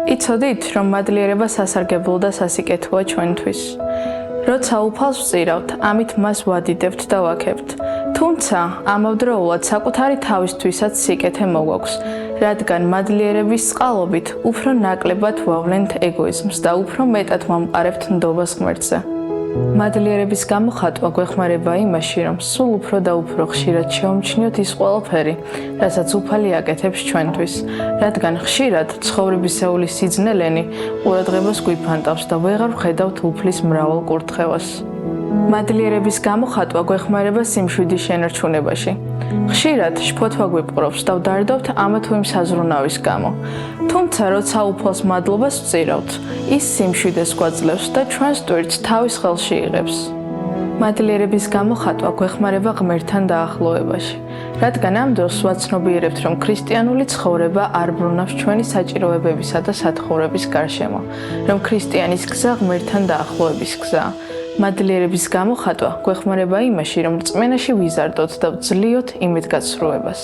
იცოდით, რომ მადლიერება სასარგებლო და სასიკეთოა ჩვენთვის. როცა უფალს ვწირავთ, ამით მას ვადიდებთ და ვაქებთ. თუმცა, ამავდროულად საკუთარი თავისთვისაც სიკეთე მოგვაქვს, რადგან მადლიერების წყალობით უფრო ნაკლებად ვავლენთ ეგოიზმს და უფრო მეტად ვამყარებთ ნდობას ღმერთზე. მადლიერების გამოხატვა გვეხმარება იმაში, რომ სულ უფრო და უფრო ხშირად შევამჩნიოთ ის ყველაფერი, რასაც უფალი აკეთებს ჩვენთვის, რადგან ხშირად ცხოვრებისეული სიძნელენი ყურადღებას გვიფანტავს და ვეღარ ვხედავთ უფლის მრავალ კურთხევას. მადლიერების გამოხატვა გვეხმარება სიმშვიდის შენარჩუნებაში. ხშირად შფოთვა გვიპყრობს და ვდარდობთ ამა თუ იმ საზრუნავის გამო. თუმცა, როცა უფალს მადლობას ვწირავთ, ის სიმშვიდეს გვაძლევს და ჩვენს ტვირთს თავის ხელში იღებს. მადლიერების გამოხატვა გვეხმარება ღმერთთან დაახლოებაში, რადგან ამ დროს ვაცნობიერებთ, რომ ქრისტიანული ცხოვრება არ ბრუნავს ჩვენი საჭიროებებისა და სათხოვრების გარშემო, რომ ქრისტიანის გზა ღმერთთან დაახლოების გზაა. მადლიერების გამოხატვა გვეხმარება იმაში, რომ რწმენაში ვიზარდოთ და ვძლიოთ იმედგაცრუებას.